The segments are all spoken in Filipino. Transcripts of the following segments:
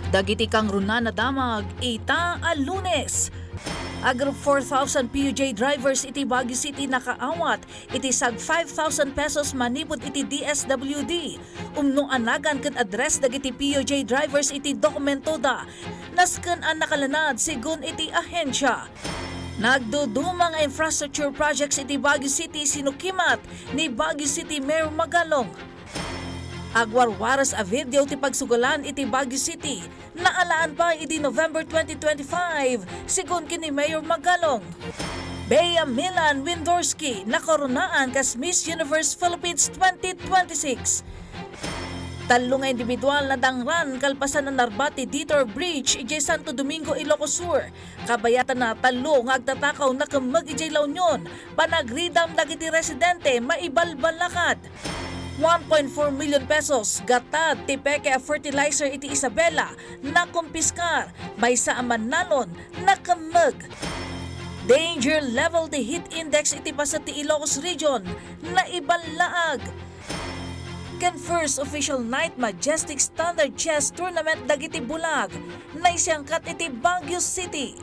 Dagiti kang runa na damag, ita a Lunes. Agro 4,000 PUJ drivers iti Baguio City nakaawat, iti sag 5,000 pesos manipod iti DSWD. Umno anagan ken address dagiti PUJ drivers iti dokumento da. Nasken an nakalanad sigun iti ahensya. Nagdudumang infrastructure projects iti Baguio City sinukimat ni Baguio City Mayor Magalong. Agwarwaras a video ti pagsugalan iti Baguio City. Naalaan pa iti November 2025, sigun kini Mayor Magalong. Bea Milan Windorski nakoronaan kas Miss Universe Philippines 2026. Talo nga individual na dangran kalpasan ng Narbati Detour Bridge ijay Santo Domingo, Ilocos Sur. Kabayatan na talo nga agtatakaw na kamag ijay La Union. Panagridam dagiti residente maibalbalakad. 1.4 million pesos gatad ti peke a fertilizer iti Isabela na kumpiskar may sa amanalon na kamag. Danger level ti heat index iti basa ti Ilocos Region na ibalaag. Ken first official night Majestic Standard Chess Tournament dagiti bulag na isiyangkat iti Baguio City.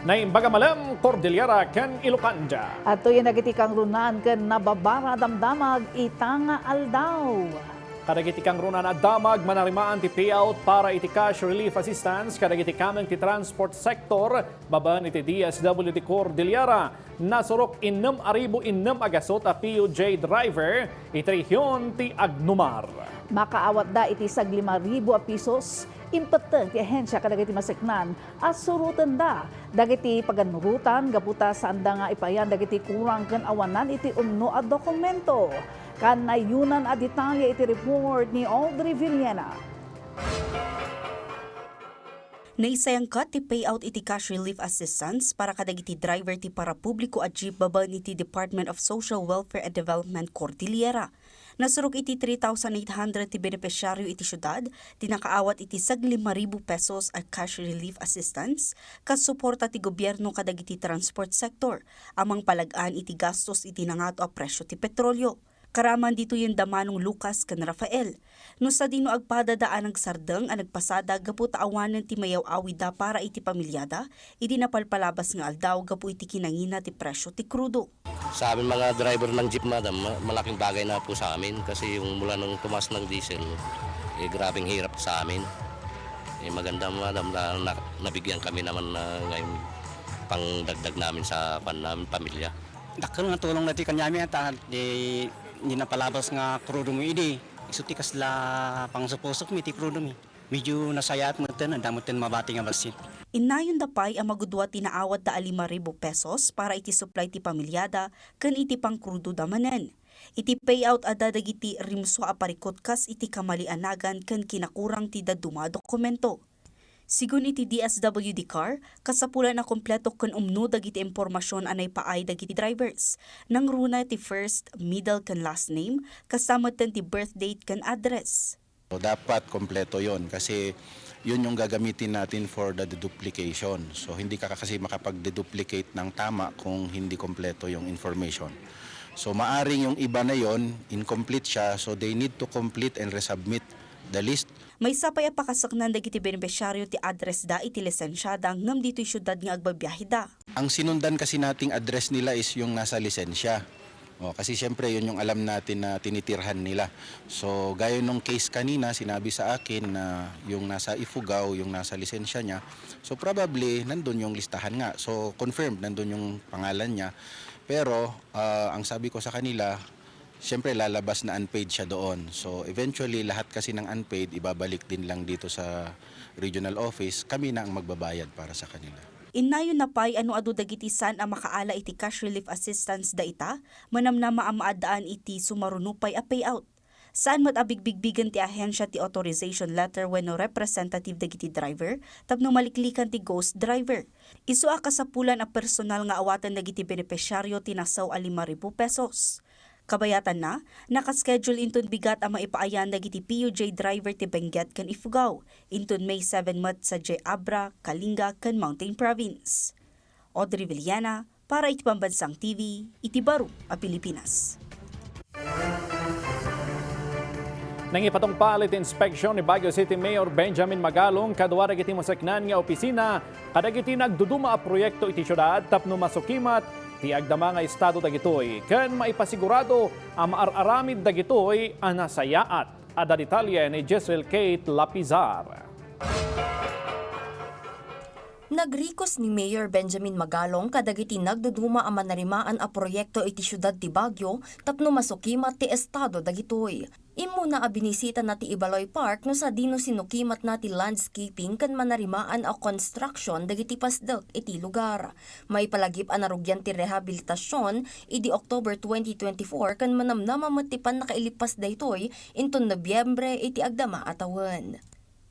Naimbaga malam, Cordillera ken Ilocanja. At yung nagitikang runan ken nababara damdamag itanga aldaw. Kadagiti kang runa na damag manarimaan ti payout para iti cash relief assistance kadagiti kameng ti transport sector baban iti DSWD Cordillera. Nasurok 6,600 agasot a PUJ driver iti rehiyon ti Agnumar. Makaawat da iti sag 5,000 a pisos. Impeten ti ahensya kadagiti maseknan as surutan da dagiti paganurutan gaputa sa anda nga ipayan dagiti kurang ken awanan iti umno a dokumento. Kanayunan a detalye iti report ni Audrey Villena. Naisayangkat ti payout iti cash relief assistance para kadagiti driver ti para publiko at jeep baban iti Department of Social Welfare and Development Cordillera. Nasurok iti 3,800 ti benepisyaryo iti syudad, tinakaawat iti sag 5,000 pesos at cash relief assistance, kas suporta ti gobyerno kadagiti transport sector, amang palagaan iti gastos iti nangato a presyo ti petrolyo. Karaman dito yung damanong Lucas kan Rafael. No sa dino agpadadaan ng sardeng ang nagpasada gapu taawanan ti mayaw awida para iti pamilyada, iti napalpalabas nga aldaw gapu iti kinangina ti presyo ti krudo. Sa amin mga driver ng jeep, madam, malaking bagay na po sa amin kasi yung mula nung tumas ng diesel, grabing hirap sa amin. Maganda, madam, na nabigyan kami naman na ngayon pang dagdag namin sa pamilya. Dakil nga tulong natin kanyami at hindi napalabas nga krudo mo idi. Isutikas la pang supusok mi ti krudo mi. Medyo nasayat mo ten, damutin mabati nga basit. Inayon dapay ang magudwa tinaawat da 5,000 pesos para iti supply ti pamilyada ken iti pang krudo damanen. Iti payout ada dagiti rimso a parikot kas iti kamalianagan ken kinakurang ti daduma dokumento. Sigun iti DSWD car, kasapulan na kompleto ken umno dagiti impormasyon anay paay dagiti drivers. Nang runa ti first, middle ken last name, kasama ten ti birth date ken address. So, dapat kompleto yon kasi yun yung gagamitin natin for the deduplication. So hindi ka kasi makapag-deduplicate ng tama kung hindi kompleto yung information. So maaring yung iba na yon, incomplete siya, so they need to complete and resubmit the list. May sapay apakasaknan dagiti benepisyaryo ti address da iti lisensyada ngam dito'y syudad nga agbabiyahe da. Ang sinundan kasi nating address nila is yung nasa lisensya. Kasi siyempre yun yung alam natin na tinitirhan nila. So gaya nung case kanina, sinabi sa akin na yung nasa Ifugao, yung nasa lisensya niya. So probably nandun yung listahan nga. So confirmed, nandun yung pangalan niya. Pero ang sabi ko sa kanila, siyempre lalabas na unpaid siya doon. So eventually lahat kasi ng unpaid ibabalik din lang dito sa regional office. Kami na ang magbabayad para sa kanila. Inayon na pay ano adu dagiti san ang makaala iti cash relief assistance da ita, manamnama ang maadaan iti sumarunupay a payout. Saan mat abigbigbigan ti ahensya ti authorization letter wenno representative dagiti driver, tapno maliklikan ti ghost driver. Isu a kasapulan a personal nga awatan dagiti benepisyaryo tinasaw a 5,000 pesos. Kabayatan na, nakaschedule inton bigat ang maipaayan dagiti PUJ driver ti Benguet kan Ifugao, inton May 7 mat sa J. Abra, Kalinga kan Mountain Province. Audrey Villana, para iti Pambansang TV, iti Baro, a Pilipinas. Nang ipatong palit inspeksyon ni Baguio City Mayor Benjamin Magalong kadwa dagiti masaknan nga opisina kadagiti nagduduma a proyekto iti syudad tapno masukimat ti agdama nga estado dagitoy ken maipasigurado ang maararamid dagitoy a nasayaat. Ada detalye ni Jezreel Kate Lapizar. Nagrikos ni Mayor Benjamin Magalong kadagiti nagduduma ang manarimaan a proyekto iti syudad ti Baguio tapno masukimat ti estado dagitoy. Imo na binisita na ti Ibaloy Park no sa dino sinukimat na ti landscaping kan manarimaan a construction dagiti pasdek iti lugar. May palagip a narugyan ti rehabilitasyon idi October 2024 kan manamnama matipan nakailipas daytoy inton Nobyembre iti agdama atawan.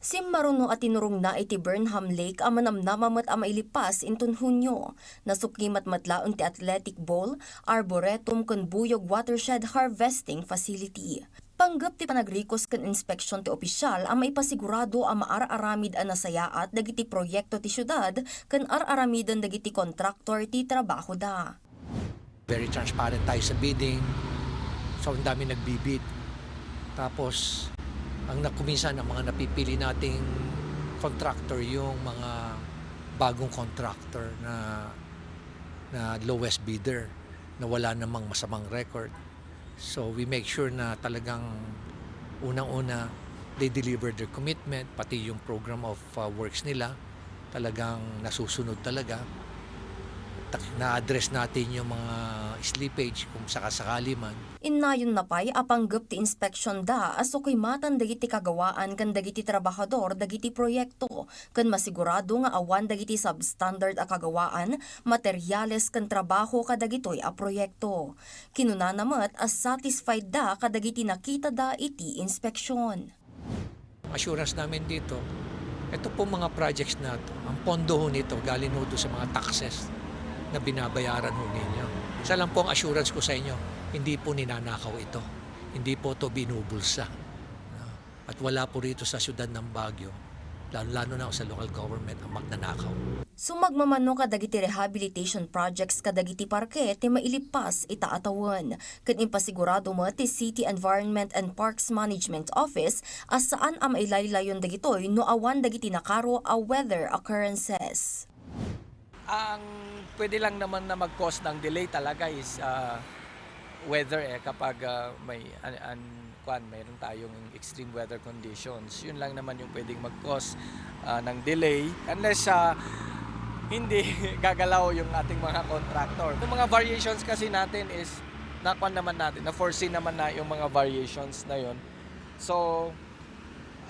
Simmaruno at tinurong na iti Burnham Lake ang manamnamamat ang mailipas inton Hunyo. Nasukimat matlaon ti Athletic Bowl, Arboretum kun Buyog Watershed Harvesting Facility. Panggap ti panagrikos kan inspeksyon ti opisyal ang maipasigurado ang maararamid ang nasayaat dagiti proyekto ti syudad kan araramidan dagiti kontraktor ti trabaho da. Very transparent tayo sa bidding, so ang dami nagbibid. Tapos ang nakuminsan ang mga napipili nating contractor yung mga bagong contractor na lowest bidder na wala namang masamang record. So we make sure na talagang unang-una they deliver their commitment, pati yung program of works nila talagang nasusunod talaga. Na-address natin yung mga slippage kung sakasakali man. Inayon na pay apanggap ti inspeksyon da asokoy matan dagiti kagawaan kan dagiti trabahador dagiti proyekto kan masigurado nga awan dagiti substandard a kagawaan, materyales kan trabaho kadagitoy a proyekto. Kinunanamat as satisfied da kadagiti nakita da iti inspeksyon. Assurance namin dito, ito po mga projects na to, ang pondo ho nito galing ho sa mga taxes na binabayaran ho ninyo. Isa lang po ang assurance ko sa inyo, hindi po ninanakaw ito. Hindi po ito binubulsa. At wala po rito sa siyudad ng Baguio, lalo na sa local government, ang magnanakaw. Sumagmamano kadagiti rehabilitation projects kadagiti parke ti mailipas itaatawan. Ken impasigurado mo ti City Environment and Parks Management Office as saan ang mailaylayon dagitoy no awan dagiti nakaro a weather occurrences. Ang pwede lang naman na mag-cause ng delay talaga is weather kapag mayroon tayong extreme weather conditions. Yun lang naman yung pwedeng mag-cause ng delay unless hindi gagalaw yung ating mga contractor. Yung mga variations kasi natin is na-foresee naman na yung mga variations na yun. So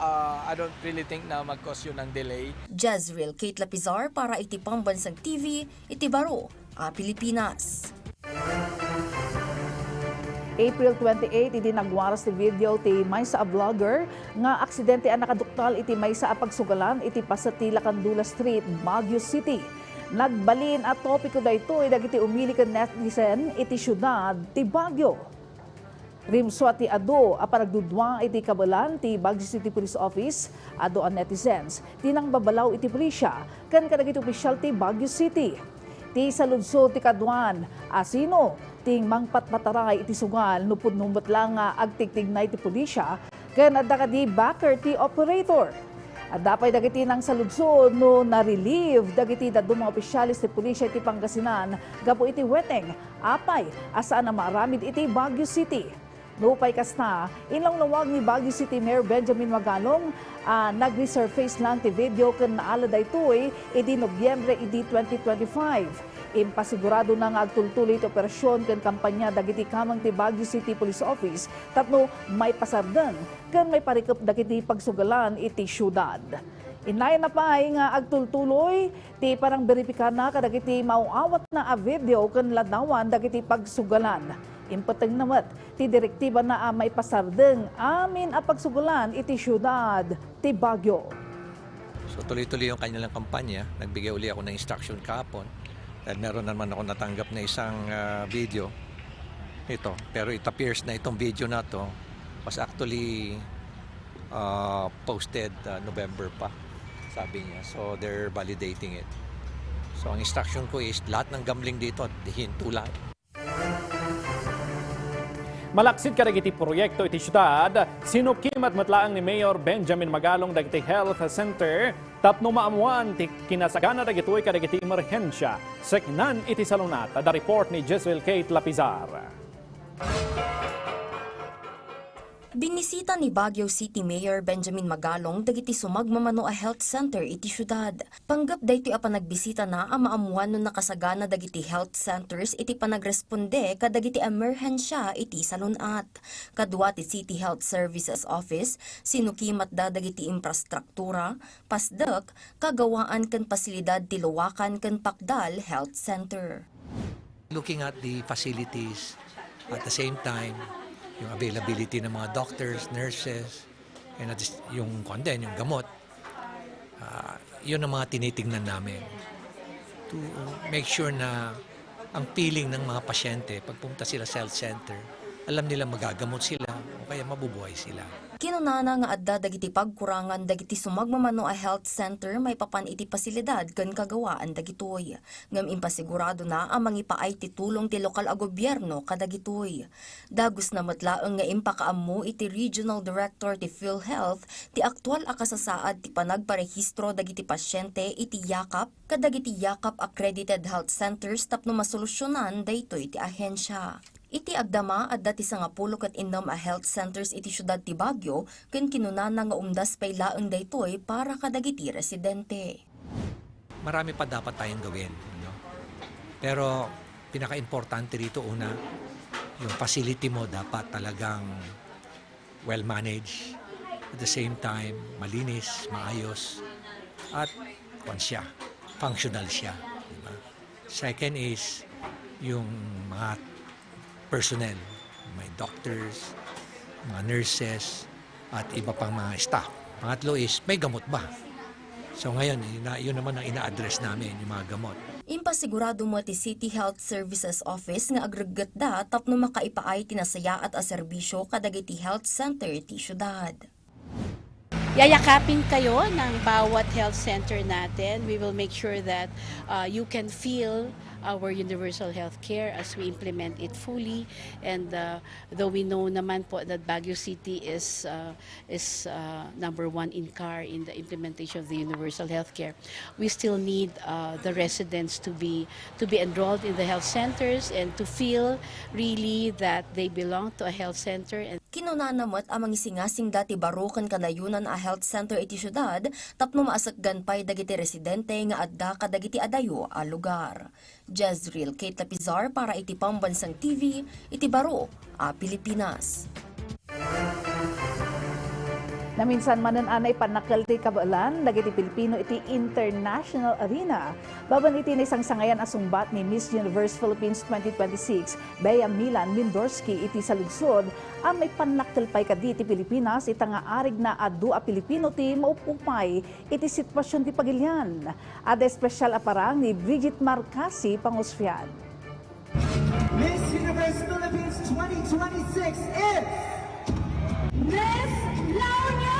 I don't really think na mag-cause yun ng delay. Jezreel Kate Lapizar para iti Pambansang TV, iti Baro, Pilipinas. April 28, iti nagwaras ti video ti maysa a vlogger nga aksidente ang nakaduktal iti maysa a pagsugalan iti Pasatila Candula Street, Baguio City. Nagbalin at topiko daytoy dagiti umili ken netizen iti syudad ti Baguio. Rimswa ti ado a panagdudwa iti kabalan ti Baguio City Police Office ado ang netizens tinang babalaw iti pulisya ken kadagiti opisyal ti Baguio City. Ti saludsod ti kadwan asino ting mangpatpataray iti sugal nupud numot lang nga agtigtignay ti pulisya ken adda kadi backer ti operator. At dapay dagiti nang saludsod no na-relieve dagiti dadto mga opisyalis ti pulisya iti Pangasinan gapo iti weteng apay asaan na maaramid iti Baguio City. Nupay kasta, inlawlawag ni Baguio City Mayor Benjamin Magalong nag-resurface lang ti video ken naala daytoy idi Nobyembre idi 2025. Impasigurado na nga agtultuloy iti operasyon ken kampanya dagiti kamang ti Baguio City Police Office tapno may pasardan ken may parikop dagiti pagsugalan iti syudad. Inay na pa nga agtultuloy, ti parang beripika na kadagiti mauawat na a video kan ladawan dagiti pagsugalan. Impateng namat, ti direktiba na maipasardeng amin a pagsugalan iti syudad ti Baguio. So tuloy-tuloy yung kanilang kampanya. Nagbigay uli ako ng instruction kahapon. Dahil meron naman ako natanggap na isang video. Ito. Pero it appears na itong video na to was actually posted November pa, sabi niya. So they're validating it. So ang instruction ko is lahat ng gambling dito, hinto lang. Malaksid ka dagiti proyekto iti syudad, sinukimat matlaang ni Mayor Benjamin Magalong dagiti Health Center, tapno maamuan ti kinasagana dagitoy kadagiti emerhensya. Seknan iti salunat, da report ni Jezreel Kate Lapizar. Binisita ni Baguio City Mayor Benjamin Magalong dagiti sumagmamano a health center iti syudad. Panggap daytoy a panagbisita na a maamuan no nakasagana dagiti health centers iti panagresponde kadagiti emerhensya iti salunat. Kadua ti City Health Services Office sinukimat da dagiti infrastruktura, pasdek, kagawaan ken pasilidad ti Luwakan ken Pakdal Health Center. Looking at the facilities at the same time, yung availability ng mga doctors, nurses, and yung content, yung gamot, yun ang mga tinitingnan namin to make sure na ang feeling ng mga pasyente, pag pumunta sila sa health center, alam nila magagamot sila o kaya mabubuhay sila. Kinunana nga adda dagiti pagkurangan dagiti sumagmamano a health center may papan iti pasilidad ken kagawaan dagitoy. Ngem impasigurado na ang mangipaay ti tulong ti lokal a gobyerno kadagitoy. Dagus na matlaeng nga impakaammo iti Regional Director ti PhilHealth ti aktual a kasasaad ti panagparehistro dagiti pasyente iti yakap kadagiti yakap accredited health centers tapno masolusyonan daytoy ti ahensya. Iti agdama at dati sa nga pulo kat inom a health centers iti syudad ti Baguio ken kinunana nga umdas pay laeng daytoy para kadagiti residente. Marami pa dapat tayong gawin. No? Pero pinaka-importante rito una, yung facility mo dapat talagang well-managed. At the same time, malinis, maayos, at functional siya. Diba? Second is yung mga personnel, may doctors, mga nurses, at iba pang mga staff. Pangatlo is, may gamot ba? So ngayon, yun naman ang ina-address namin, yung mga gamot. Impasigurado mo ti City Health Services Office nga agregat da tapno makaipaay tinasaya at a serbisyo kadagiti health center ti syudad. Yayakapin kayo ng bawat health center natin. We will make sure that you can feel our universal health care as we implement it fully. And though we know naman po that Baguio City is number one in CAR in the implementation of the universal health care, we still need the residents to be enrolled in the health centers and to feel really that they belong to a health center. And Kinunanamot ang mangisingasing dati barukan kanayunan a health center iti syudad tapno maasakgan pay dagiti residente nga adda kadagiti adayo a lugar. Jezreel Kate Lapizar para iti Pambansang TV, iti Baro a Pilipinas. Naminsan manan anay panakal ti kabalan dagiti Pilipino iti International Arena. Baban iti na isang sangayan asungbat ni Miss Universe Philippines 2026, Bea Milan Mindorski iti saludsod ang may panakal pay kadi ti Pilipinas ita nga arig na adu a Pilipino ti maupupay iti sitwasyon ti pagilyan. Ada espesyal aparang ni Bridget Marcasi Pangusfian. Miss Universe Philippines 2026 is Miss Launia!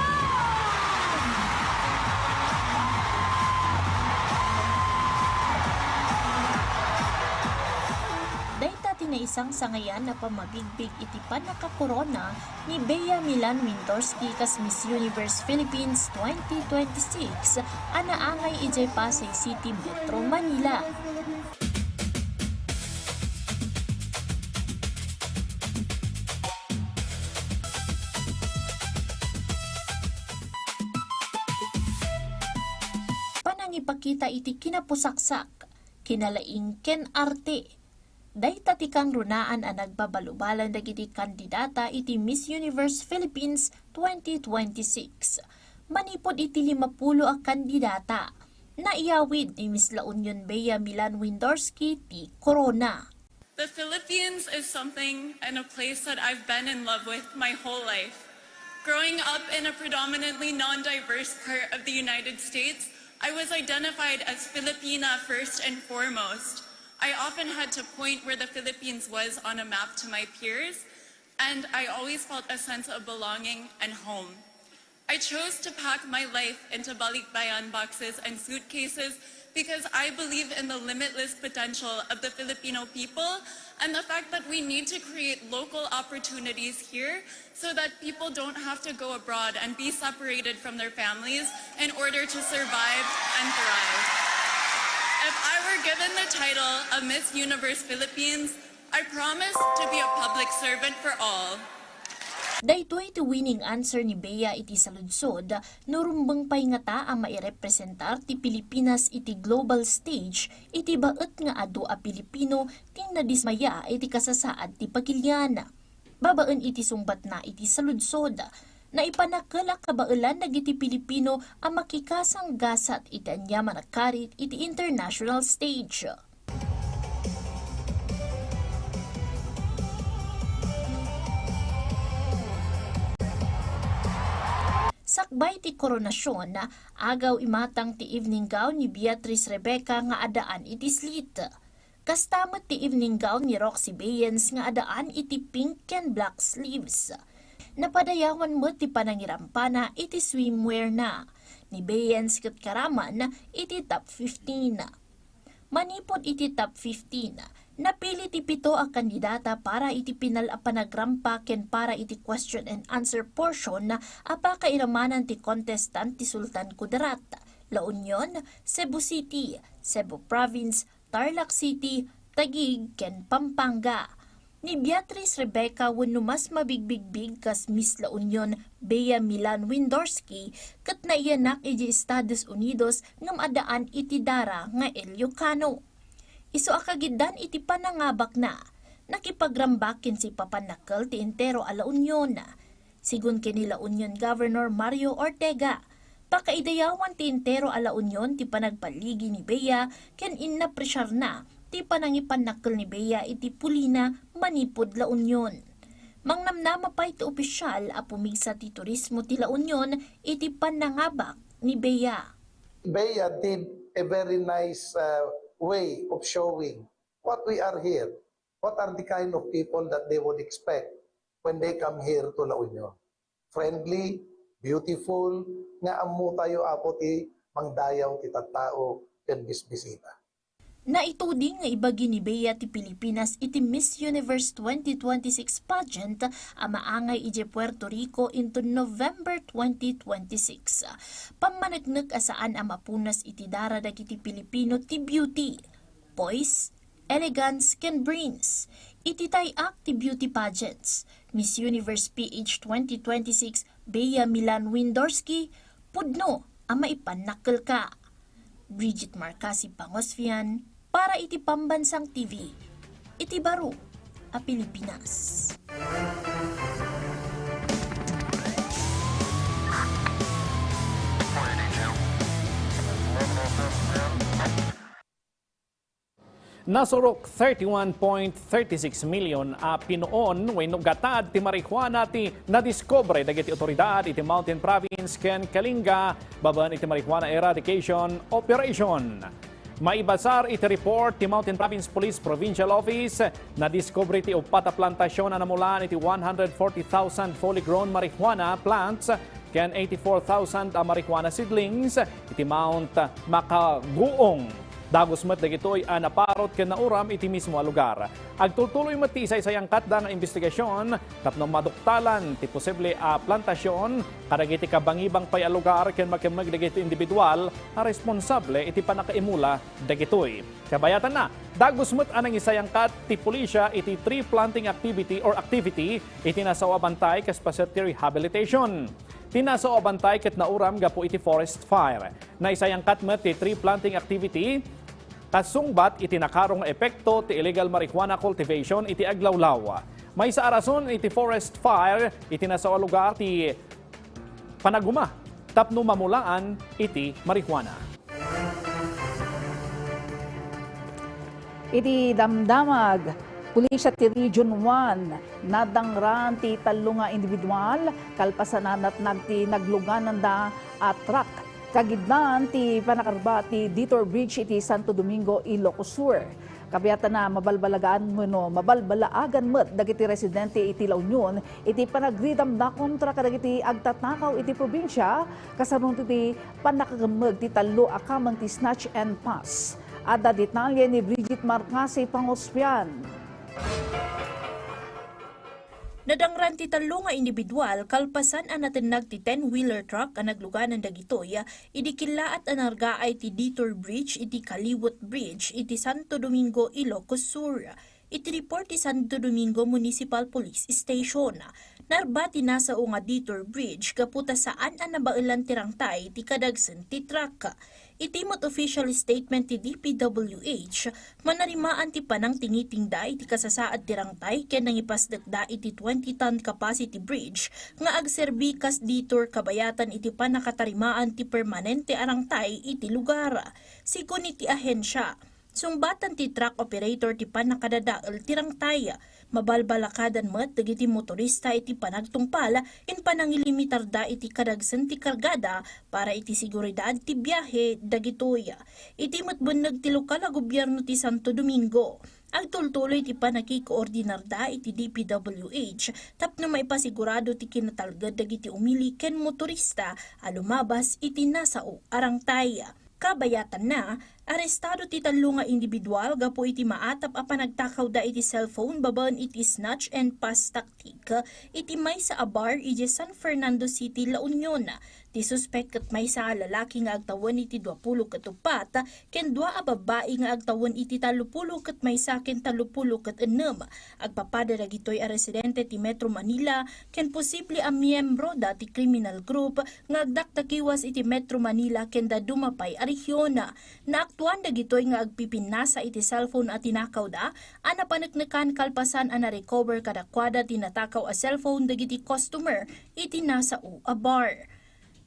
Dahil na isang sangayan na pamabigbig iti panakakorona ni Bea Milan Mindorski kas Miss Universe Philippines 2026 anaangay ijay Pasay City, Metro Manila. Panangipakita iti kinapusaksak, kinalaing ken arte. Dayta ti kang runaan ang nagbabalubalan dagiti kandidata iti Miss Universe Philippines 2026. manipod iti 50 ang kandidata. Naiyawid ni Miss La Union Bea Milan Windorsky ti Corona. The Philippines is something and a place that I've been in love with my whole life. Growing up in a predominantly non-diverse part of the United States, I was identified as Filipina first and foremost. I often had to point where the Philippines was on a map to my peers, and I always felt a sense of belonging and home. I chose to pack my life into balikbayan boxes and suitcases because I believe in the limitless potential of the Filipino people and the fact that we need to create local opportunities here so that people don't have to go abroad and be separated from their families in order to survive and thrive. If I were given the title of Miss Universe Philippines, I promise to be a public servant for all. Daytoy ti winning answer ni Bea iti saludsod, nurumbang pay nga ta ang mairepresentar ti Pilipinas iti global stage, iti baet nga adu a Pilipino ting nadismaya iti kasasaad ti Pagiliana. Babaen iti sumbat na iti saludsod, na ipanakala kabaelan dagiti Pilipino ang makikasang gasat iti anya manakarit iti international stage. Sakbay ti koronasyon, agaw imatang ti evening gown ni Beatrice Rebecca nga adaan iti slit. Kastamot ti evening gown ni Roxy Bayens nga adaan iti pink and black sleeves. Napadayawan mo ti panangirampana iti swimwear na. Ni Bayens ket karaman iti top 15. Manipod iti top 15. Napili ti 7 ang kandidata para iti pinalapanagrampa ken para iti question and answer portion na apakairamanan ti contestant ti Sultan Kudarat, La Union, Cebu City, Cebu Province, Tarlac City, Taguig ken Pampanga. Ni Beatrice Rebecca wenno mas mabigbigbig kas Miss La Union Bea Milan Windorsky ket naiyanak iti Estados Unidos ngem adaan iti dara nga Ilocano. Isu akagidan iti panangabak na, nakipagrambakin si Papanakal ti entero a La Union. Sigun kini La Union Governor Mario Ortega, pakaidayawan ti entero a La Union ti panagpaligi ni Bea ken innapresyar na ti panangipanakal ni Bea iti pulina manipod La Union. Mangnamnama pa iti opisyal a pumigsa ti turismo ti La Union iti panangabak ni Bea. Bea did a very nice way of showing what we are here. What are the kind of people that they would expect when they come here to La Union? Friendly, beautiful, nga amu tayo apo ti mangdayaw ti tattao ken bisbisita. Naituding nga ibagi ni Bea ti Pilipinas iti Miss Universe 2026 pageant a maangay iti Puerto Rico into November 2026. Pamanagnek asaan a mapunas iti dara dagiti Pilipino ti beauty, poise, elegance ken brains. Iti tayak ti beauty pageants. Miss Universe PH 2026 Bea Milan Windorsky, pudno a maipanakkel ka. Bridget Marcasi Pangosfian, para iti Pambansang TV, iti baro a Pilipinas. Nasurok 31.36 million a pinuon wenno gatad ti marijuana ti nadiskobre dagiti otoridad iti Mountain Province ken Kalinga baban iti marijuana eradication operation. Maibasar iti report ti Mountain Province Police Provincial Office na diskobre ti upat a plantasyon na namulan iti 140,000 fully grown marijuana plants ken 84,000 a marijuana seedlings iti Mount Makaguong. Dagos met dagitoy a naparot ken nauram iti mismo a lugar. Agtultuloy met ti isay-sayang katda nga investigasyon tapno maduktalan ti posible a plantasyon kadagiti kabangibang pay a lugar ken makemeg dagiti individual a responsable iti panakaimula dagitoy. Kabayatan na, dagos met anang isayang kat ti pulisya iti tree planting activity iti nasawa bantay kas paset ti rehabilitation. Tinaso abantay ket nauram gapo iti forest fire. Naisayang kat met ti tree planting activity kasungbat iti nakarong epekto ti illegal marijuana cultivation iti aglawlaw. May sa arason iti forest fire iti nasawa lugar ti panaguma tapno mamulaan iti marihuana. Iti damdamag, pulisya ti Region 1, nadangran ti talo nga individual, kalpasanan at nagti nagluganan da at truck. Kagidnan ti panakarba ti Detour Bridge iti Santo Domingo, Ilocos Sur. Kabiyata na mabalbalaagan mo dagiti residente iti La Union iti panagridam da kontra kadagiti agtatnakaw iti probinsya kasarun iti panakagamag ti talo akamang ti snatch and pass. Ada detalye ni Bridget Marcasi Pangospian. Nadangran ti talo nga individual kalpasan ang natinag ti 10-wheeler truck ang nagluganan dagitoy idikilaat ang nargaay ti Detour Bridge iti Kaliwot Bridge iti Santo Domingo, Ilocos Sur. Iti report ti Santo Domingo Municipal Police Station. Narbati nasa nga Detour Bridge kaputa saan ang nabailan tirangtay ti kadagsen ti truck. Itimot official statement ti DPWH, manarimaan ti panang tingitingday ti kasasaad tirangtay ken nangipasdakda iti 20-ton capacity bridge nga agserbi kas detour kabayatan iti panakatarimaan ti permanente arangtay iti lugar. Sigun iti ahensya, sumbatan ti truck operator ti panakadadael tirangtay. Mabalbalakadan met dagiti motorista iti panagtungpal in panangilimitar da iti kadagsen ti kargada para iti seguridad ti biyahe dagitoy. Iti matbunag ti lokal a gobyerno ti Santo Domingo. Agtultuloy ti panakikoordinar da iti DPWH tapno maipasigurado ti kinatalgad dagiti umili ken motorista a lumabas iti nasao arangtay. Kabayatan na, arestado ti talo nga individual gapo iti maatap a panagtakaw da iti cellphone babaen iti snatch and pass tactic iti may sa bar iti San Fernando City, La Union. Ti suspect ket may sa lalaki nga agtawan iti 20 katupat ken 2 a babae nga agtawan iti 30 ket may sa ken 30 ket 6. Agpapada dagitoy a residente ti Metro Manila ken posible a miyembro da ti criminal group nga agdakdakiwas iti Metro Manila ken da dumapay a rehiyon. Naaktuan dagitoy nga agpipinasa iti cellphone at tinakaw da ana paneknekan kalpasan ana recover kadakwada tinatakaw a cellphone dagiti customer iti nasao a bar.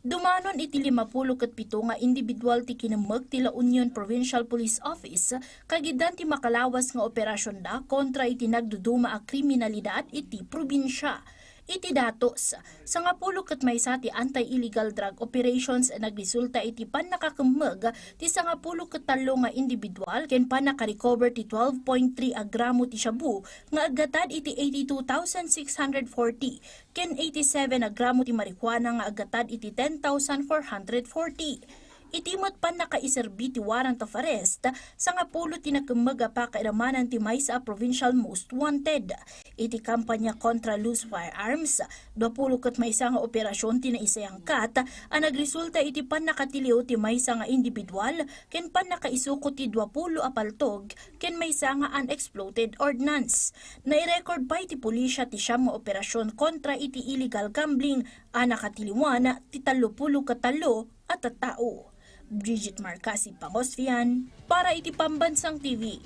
Dumanon iti 57 nga individual ti kinamag ti La Union Provincial Police Office kagidan ti makalawas nga operasyon da kontra iti nagduduma a kriminalidad iti probinsya. Iti datos, sa nga pulo ket maysa ti anti-illegal drug operations nagresulta iti panakakamag ti sa nga pulo ket talo nga individual ken panaka-recover ti 12.3 gramo ti shabu nga agatad iti 82,640 ken 87 gramo ti marijuana nga agatad iti 10,440. Itimot pan nakaiserbi ti warrant of arrest sa nga pulo tinakamaga pa kailamanan ti Maysa Provincial Most Wanted. Iti kampanya kontra loose firearms, 20 ket maysa nga operasyon tinaisayangkat ang nagresulta iti pan nakatiliw ti maysa nga individual ken pan nakaisuko ti 20 a paltog ken maysa nga unexploded ordnance. Nai-record pa iti pulisya ti siyam nga operasyon kontra iti illegal gambling a nakatiliwan ti 30 katalo at tao. Bridget Marcasi Pangosfian para iti Pambansang TV.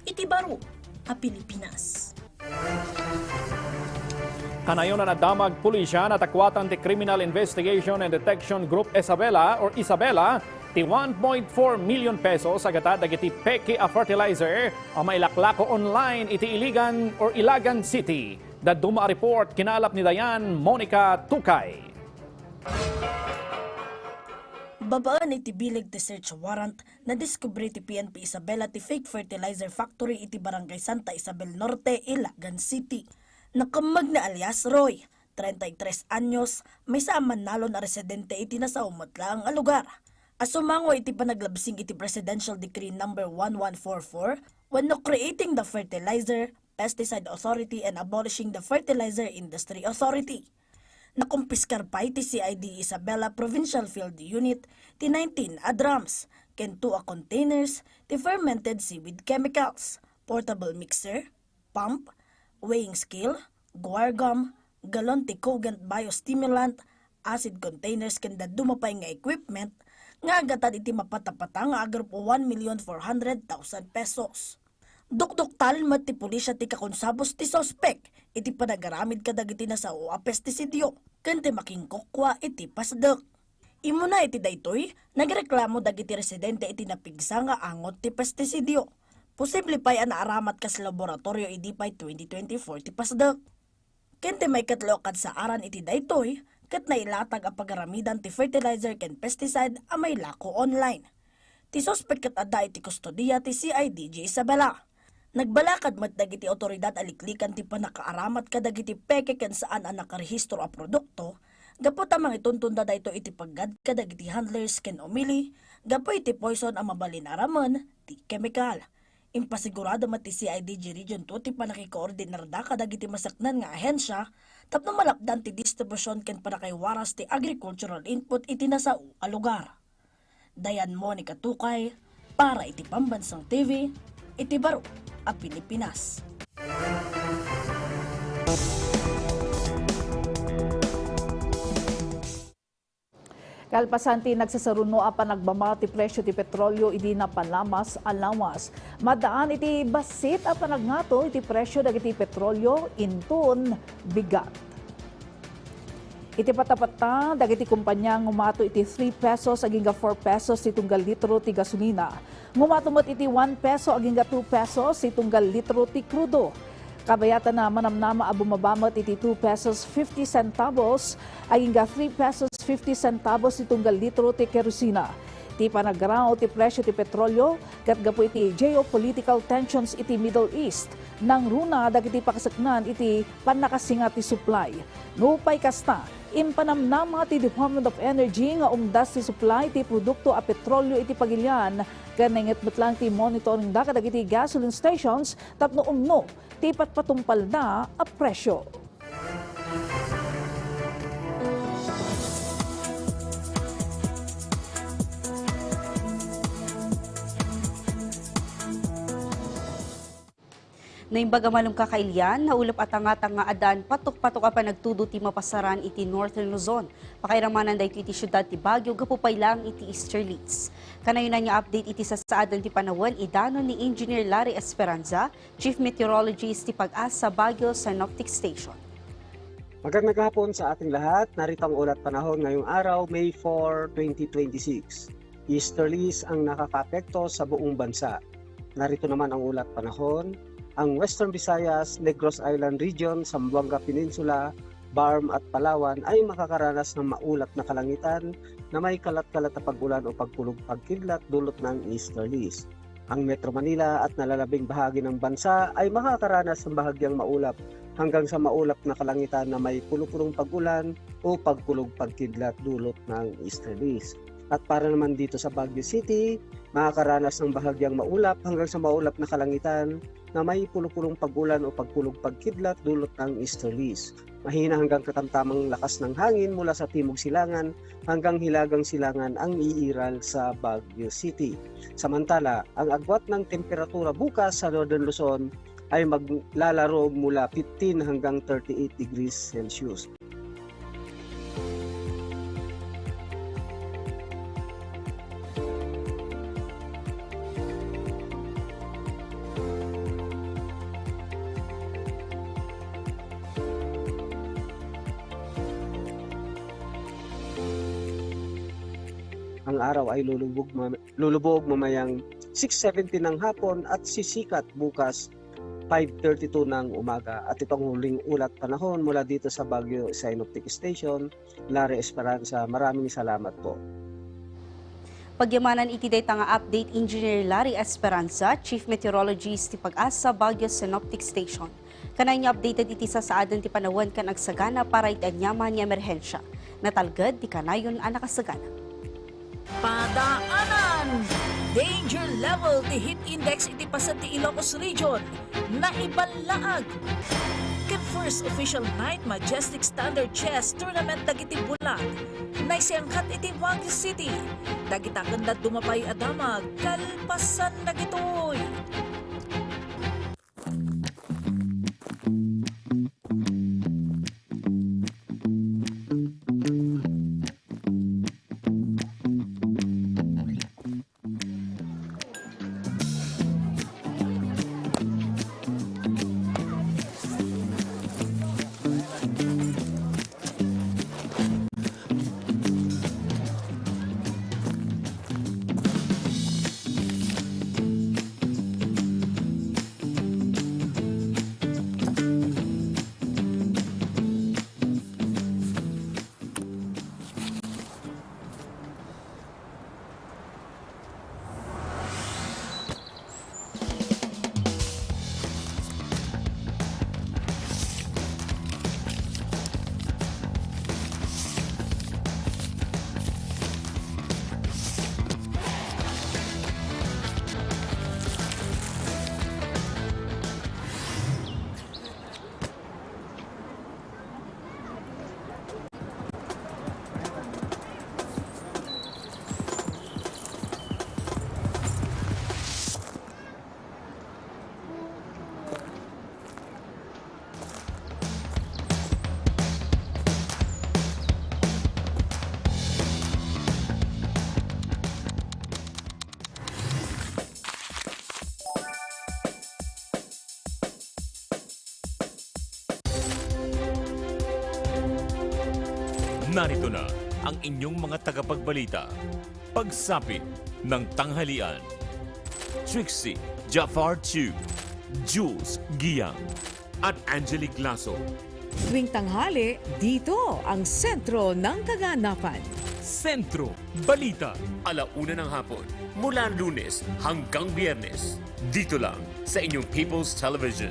Iti baro a Pilipinas. Kanayon na nadamag pulisya natakwatan ti Criminal Investigation and Detection Group Isabela ti 1.4 million pesos agatad dagiti peki a fertilizer ang mailaklako online iti Ilagan City. Daduma report kinalap ni Dayan Monica Tukay. Babaan iti bilig ti search warrant na diskubre ti PNP Isabela ti fake fertilizer factory iti Barangay Santa Isabel Norte, Ilagan City. Nakamag na alias Roy, 33 anyos, may saaman nalo na residente iti nasaumot lang ang lugar. Asumango iti panaglabsing iti Presidential Decree No. 1144 when creating the Fertilizer, Pesticide Authority and abolishing the Fertilizer Industry Authority. Nakumpiskar pa iti CID Isabela Provincial Field Unit ti 19 a drums, ken 2 a containers ti fermented seaweed chemicals, portable mixer, pump, weighing scale, guar gum, galon ti cogent biostimulant, acid containers ken dadumapay nga equipment nga agatad iti mapatapata nga agrupo 1,400,000 pesos. Dukduktal met ti pulisya ti kakonsabos ti sospek iti panagaramid kadagiti nasao a pestisidyo ken ti makingkokwa iti pasdek. Imo na iti daytoy, nagreklamo dagiti residente iti napigsa nga angot ti pestisidyo. Posible pa'y anaaramat kas laboratorio idi pa'y 2024 ti pasdak. Kente may katlokad sa aran iti daytoy, kat nailatag ang pagaramidan ti fertilizer ken pesticide a may lako online. Ti sospek kat adda iti kustodiya ti CIDG Isabela. Nagbalakad mat dagiti otoridad aliklikan ti panakaaramat kadagiti peke ken saan ang nakarehistro a produkto, gapo tamang ituntunda dayto iti paggad kadagiti handlers ken umili, gapo iti poison ang mabalinaraman ti chemical. Impasigurado mat ti CIDG Region 2 ti panakikoordinar da kadagiti masaknan nga ahensya tapno malapdan ti distribusyon ken panakaywaras ti agricultural input iti nasao a lugar. Dayan Monica Tukay para iti Pambansang TV, iti Baro a Pilipinas. Kalpasanti nagsasaruno apan nagbama ti presyo ti petrolyo idi na panlamas alawas. Madaan iti basit apan nagngato iti presyo dagiti petrolyo inton bigat. Iti patapata dagiti kumpanya ngumato iti 3 pesos aging 4 pesos ti tunggal litro ti gasolina. Ngumato met iti 1 peso aging 2 pesos ti tunggal litro ti krudo. Kabayatan na manamnama a bumabamot iti 2 pesos 50 centavos aging 3 pesos 50 centavos ti tunggal litro ti kerosina. Ti panagrao ti presyo ti petrolyo kat gapo iti geopolitical tensions iti Middle East nang runa dagiti pakasaknan iti panakasinga ti supply. Nupay kasta impanamnama ti Department of Energy nga umdas ti supply ti produkto a petrolyo iti pagilian kanenget betlang ti monitoring da kadagiti gasoline stations tapno umno ti patpatumpal na a presyo. Naimbaga malum kakailian, naulap at nga adan patok-patok pa nagtudo ti mapasaran iti Northern Luzon. Pakairamanan da iti syudad ti Baguio, gapupay lang iti Easterlights. Kanayon na niya update iti sasaadan ti Panawan, idanon ni Engineer Larry Esperanza, Chief Meteorologist ti Pag-asa Baguio Synoptic Station. Magandang hapon sa ating lahat. Narito ang ulat panahon ngayong araw, May 4, 2026. Easterlies ang nakakaapekto sa buong bansa. Narito naman ang ulat panahon. Ang Western Visayas, Negros Island Region, Zamboanga Peninsula, Barm at Palawan ay makakaranas ng maulap na kalangitan na may kalat-kalat na pag-ulan o pagkulog-pagkidlat dulot ng easterlies. Ang Metro Manila at nalalabing bahagi ng bansa ay makakaranas ng bahagyang maulap hanggang sa maulap na kalangitan na may pulupulong pag-ulan o pagkulog-pagkidlat dulot ng easterlies. At para naman dito sa Baguio City, makakaranas ng bahagyang maulap hanggang sa maulap na kalangitan na may pulupulong pag-ulan o pagkulog-pagkidlat dulot ng easterlies. Mahina hanggang katamtamang lakas ng hangin mula sa timog silangan hanggang hilagang silangan ang iiral sa Baguio City. Samantala, ang agwat ng temperatura bukas sa Northern Luzon ay maglalaro mula 15 hanggang 38 degrees Celsius. Ang araw ay lulubog mamayang 6:70 ng hapon at sisikat bukas 5:32 ng umaga. At itong huling ulat panahon mula dito sa Baguio Synoptic Station, Larry Esperanza. Maraming salamat po. Pagyamanan iti dayta nga update Engineer Larry Esperanza, Chief Meteorologist ti Pag-asa Baguio Synoptic Station. Kanay niya updated iti sasaadan ti Panawan kan agsagana para iti anyaman ni emerhensya. Natalgad di kanayon ang nakasagana. Padaanan! Danger level ti heat index iti pasat ti Ilocos Region na ibanlaag. Ken first official night Majestic Standard Chess Tournament dagiti bulag. Naisiyangkat iti Baguio City. Dagitaken na dumapay adamag kalpasan dagitoy. Narito na ang inyong mga tagapagbalita. Pagsapit ng tanghalian. Trixie Jafar Chu, Jules Giang, at Angelique Lasso. Tuwing tanghali, dito ang sentro ng kaganapan. Sentro Balita, 1:00 ng hapon, mula Lunes hanggang Biyernes. Dito lang sa inyong People's Television.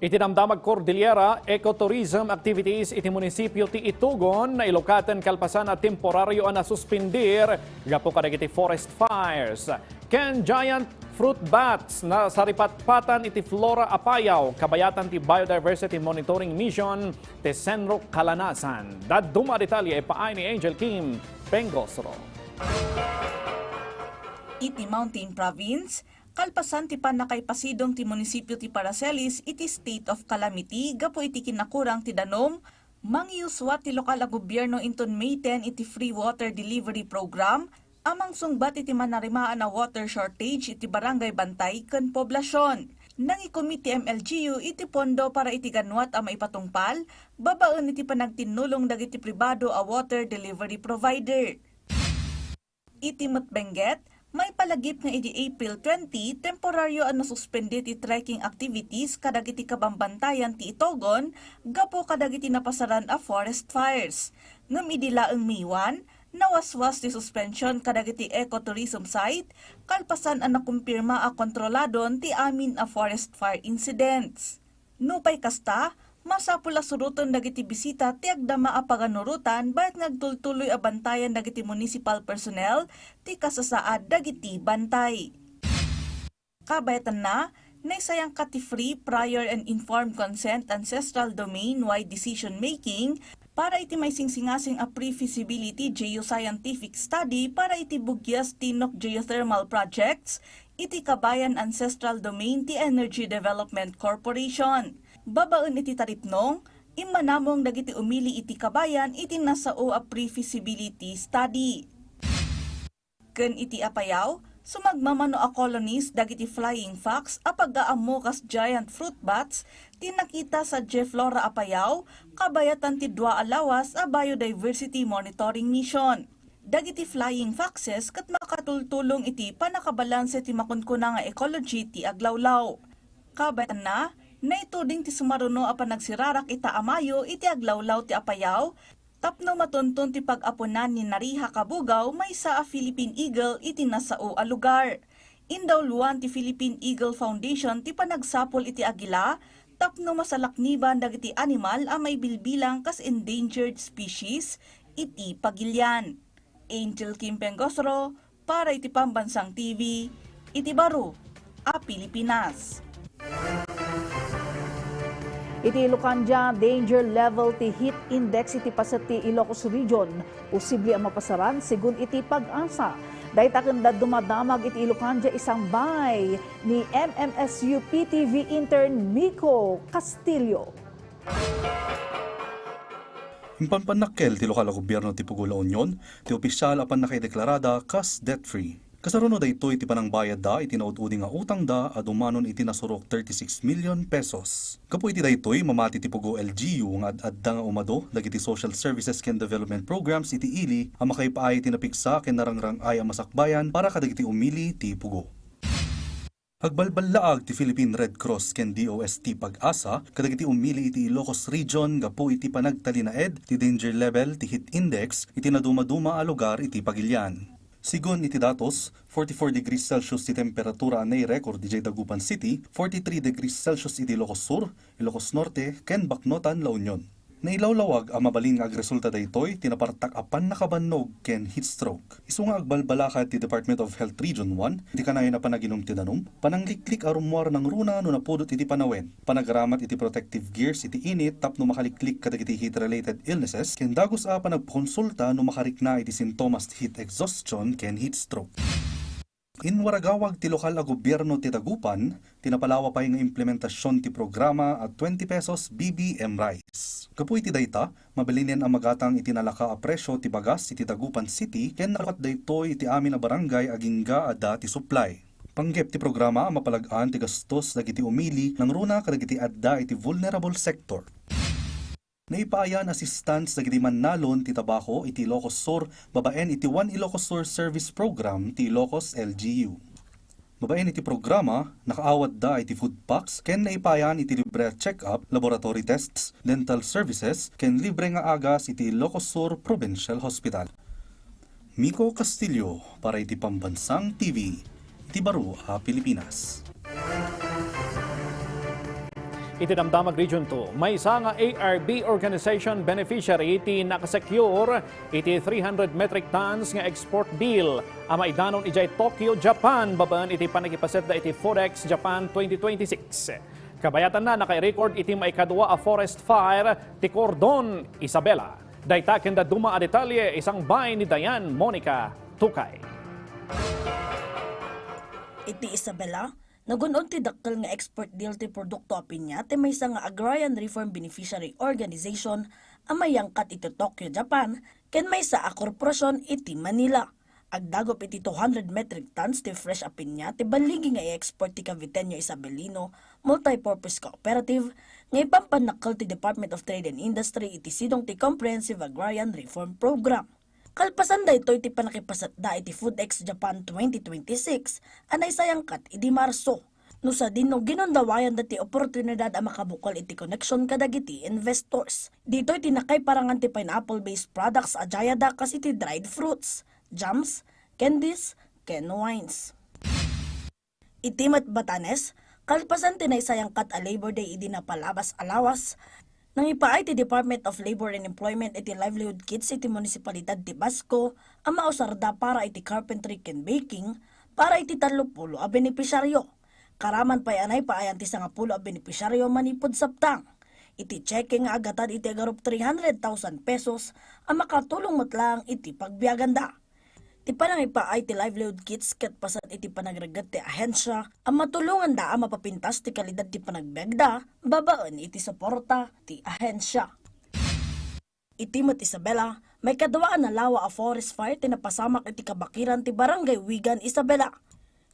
Itinamdamag Cordillera Ecotourism Activities iti munisipyo ti Itugon na Ilocatan kalpasan at temporaryo na suspindir gapo kadagiti forest fires. Ken giant fruit bats na saripatpatan iti Flora Apayao kabayatan ti Biodiversity Monitoring Mission ti Senro Kalanasan. Daduma detalye paay ni Angel Kim Pengosro. Iti Mountain Province, kalpasan ti panakaipasidong ti munisipyo ti Paracelis iti state of calamity gapo iti kinakurang ti danom, mangiuswa ti lokal a gobyerno inton May 10 iti free water delivery program, amang sungbat iti manarimaan na water shortage iti barangay Bantay ken poblasyon. Nangikomit ti MLGU iti pondo para iti ganwat a maipatungpal, babaen iti panagtinulong dagiti pribado a water delivery provider. Iti Mutbenguet, may palagip nga iti April 20, temporaryo ang nasuspended ti trekking activities kadagiti kabambantayan ti Itugon, gapo kadagiti napasaran a forest fires. Ngam idilaeng May 1, nawaswas ti suspension kadagiti ecotourism site, kalpasan ang nakumpirma a kontroladon ti amin a forest fire incidents. Nupay kasta, masapula suruton dagiti bisita ti agdama a paganurutan bayat ngagtultuloy a bantayan dagiti municipal personnel ti kasasaad dagiti bantay. Kabayatan na, naisayang kati free prior and informed consent ancestral domain-wide decision making para iti may singsingasing a pre-feasibility geoscientific study para iti Bugyas Tinok Geothermal Projects, iti Kabayan Ancestral Domain ti Energy Development Corporation. Babaen iti taripnong, imanamong dagiti umili iti kabayan iti nasao a pre-feasibility study. Ken iti Apayao, sumagmamano a colonies dagiti flying fox a pag-aamo kas giant fruit bats tinakita sa Flora Apayao, kabayatan ti 2 alawas a biodiversity monitoring mission. Dagiti flying foxes kat makatultulong iti panakabalanse ti makunkuna nga ecology ti aglawlaw. Kabayatan na, naituding ti sumaruno a panagsirarak ita amayo iti aglawlaw ti Apayao, tapno matunton ti pag-apunan ni Nariha Kabugaw may sa a Philippine Eagle iti nasao a lugar. Indawluan ti Philippine Eagle Foundation ti panagsapol iti agila, tapno masalakniban dagiti animal a may bilbilang kas endangered species iti Pagilian. Angel Kim Pengosro para iti Pambansang TV, iti Baro, a Pilipinas. Iti Ilocania danger level ti heat index iti pasati Ilocos Region posible ang mapasaran sigun iti pag-asa. Daytaken da dumadamag iti Ilocania isang bay ni MMSU PTV intern Miko Castillo. Impanpanakkel ti lokal a gobyerno ti Pugo La Union, ti opisyal apan nakideklarada kas debt-free. Kasaruno da ito iti panang bayad da iti naududi nga utang da at umanon iti nasurok 36 million pesos. Kapo iti da ito'y mamati ti Pugo LGU nga adda nga umado dagiti social services ken development programs iti ili ang makaipaay iti napiksa ken narangrang ay ang masakbayan para kadagiti umili ti Pugo. Agbalbalaag ti Philippine Red Cross ken DOST Pag-asa kadagiti umili iti Ilocos Region gapo iti panagtalinaed ti danger level ti heat index iti naduma-duma a lugar iti Pagilian. Sigon iti datos, 44 degrees Celsius ti temperatura anay record di Dagupan City, 43 degrees Celsius iti Ilocos Sur, Ilocos Norte, ken Bacnotan, La Union. Nailawlawag ang mabalin nga agresulta daytoy tinapartak apan nakabannog ken heat stroke. Isu nga agbalbalaka ti Department of Health Region 1, iti kanay na panaginom ti danom, panangliklik arumwar ng runa no napudot iti panawen, panagaramat iti protective gears iti init tapno makaliklik kadagiti heat-related illnesses, ken dagos a panagkonsulta no makarikna iti sintomas ti heat exhaustion ken heat stroke. In waragawag ti lokal a gobyerno ti Tagupan, tinapalawa pa yung implementasyon ti programa at 20 pesos BBM Rice. Kapuy ti dayta, mabilinin ang magatang itinalaka a presyo ti bagas iti Tagupan City ken nalakat daytoy iti amin a barangay agingga adda ti supply. Panggep ti programa mapalagaan ti gastos dagiti umili ng runa kadagiti adda iti vulnerable sector. Naipaayan assistance dagiti mannalon ti tabako iti Ilocos Sur babaen iti One Ilocos Sur Service Program ti Ilocos LGU. Babaen iti programa nakaawat da iti food packs ken naipayan iti libre check-up, laboratory tests, dental services ken libre nga agas iti Ilocos Sur Provincial Hospital. Miko Castillo para iti Pambansang TV, iti Baro a Pilipinas. Itinamdamag Region 2, may isa nga ARB organization beneficiary iti nakasecure iti 300 metric tons nga export deal ang maidanon ijay Tokyo, Japan babaan iti panagipaset da iti Forex Japan 2026. Kabayatan na naka-record iti maikadwa a forest fire ti Cordon, Isabela. Dayta kenda duma a detalye isang bay ni Dayan Monica Tukay. Iti Isabela, nagunod ti dakkel nga export deal ti produkto apinya ti maysa nga Agrarian Reform Beneficiary Organization ang mayangkat iti Tokyo, Japan ken maysa a korporasyon iti Manila. Agdagop iti 200 metric tons ti fresh apinya ti baligi nga i-export ti Caviteño Isabelino Multipurpose Cooperative nga ipampanakkel ti Department of Trade and Industry iti sidong ti Comprehensive Agrarian Reform Program. Kalpasan da ito iti panakipasat da iti FoodX Japan 2026 anay sayangkat iti Marso. No sa din no ginundawayan dati oportunidad ang makabukol iti connection kadagiti investors. Dito iti nakay parangan ti pineapple-based products ajaya da kas iti dried fruits, jams, candies, ken wines. Iti Batanes, kalpasan tinay sayangkat a Labor Day iti napalabas alawas. Nang ipaay ti Department of Labor and Employment iti livelihood kits iti munisipalidad ti Basco ang mausarda para iti carpentry ken baking para iti 30 a benepisyaryo. Karaman pa'y anay paayan ti 10 a benepisyaryo manipod sabtang. Iti checking nga agatan iti agarup 300,000 pesos ang makatulong matlang iti pagbiaganda. Ti panangipaay ti livelihood kits ket pasat iti panagregat ti ahensya ang matulungan da ang mapapintas ti kalidad ti panagbiagda babaan iti suporta ti ahensya. Iti Isabela, may kadwaan na lawa a forest fire ti napasamak iti kabakiran ti Barangay Wigan, Isabela.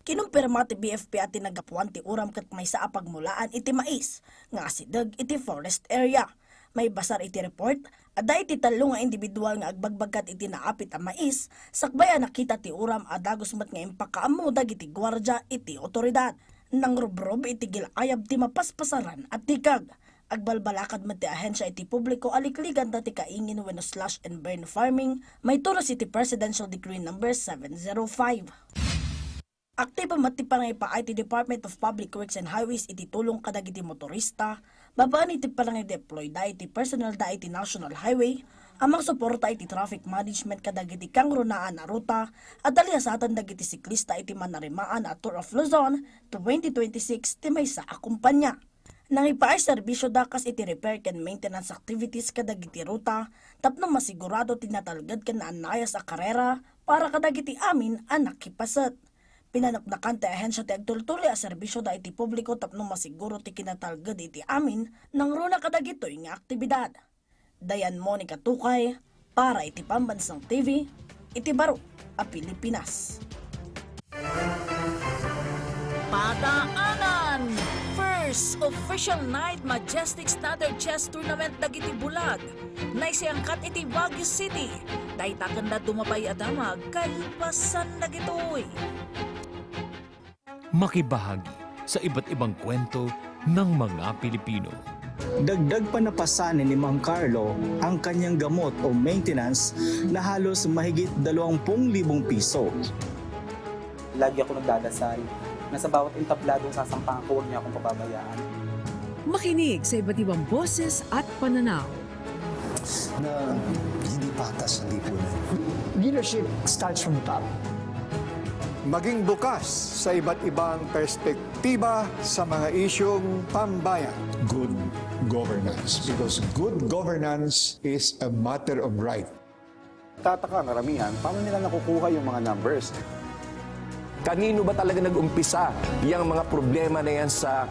Kinumpirma ti BFP at tinagapuan ti uram ket maysa a pagmulaan iti mais nga asideg iti forest area. May basar iti report, ada iti 3 nga individual nga agbagbagkat iti naapit a mais, sakbay nakita ti uram adagos met nga impakaamudag iti gwardya iti otoridad. Nang rubrob iti gilayab ti mapaspasaran at tikag. Agbalbalakad met ti ahensya iti publiko alikligan dati kaingin wenno slash and burn farming, may tulos iti Presidential Decree No. 705. Aktibo mati pangipaay ti Department of Public Works and Highways iti tulong kadagiti motorista, babaan iti panangideploy da iti personal da iti National Highway, amang suporta iti traffic management kadagiti kang runaan a ruta, at aliasatan dagiti siklista iti manarimaan at Tour of Luzon 2026 ti maysa a kumpanya. Nangipaay serbisyo dakas iti repair ken maintenance activities kadagiti ruta, tapno masigurado tinatalgad ken naanayas a karera para kadagiti amin a nakipasat. Pinanaknakan ti ahensya ti agtultuli a serbisyo da iti publiko tapno masiguro ti kinatalgad iti amin nang runa kadagitoy nga aktibidad. Dayan Monica Tukay para iti Pambansang TV, iti Baro a Pilipinas. Padaanan! First official night Majestic Standard Chess Tournament dagiti Bulag. Naisiyangkat iti Baguio City. Daytaken na dumapay adamag kalpasan dagitoy. Makibahagi sa iba't ibang kwento ng mga Pilipino. Dagdag pa napasanin ni Mang Carlo ang kanyang gamot o maintenance na halos mahigit 20,000 piso. Lagi ako nagdadasal na sa bawat intabladong sasampahan ko, huwag niya akong pababayaan. Makinig sa iba't ibang boses at pananaw. Na hindi patas ang lipunan. Leadership starts from the top. Maging bukas sa iba't ibang perspektiba sa mga isyong pambayan. Good governance, because good governance is a matter of right. Tataka karamihan, paano nila nakukuha yung mga numbers? Kanino ba talaga nag-umpisa yung mga problema na yan sa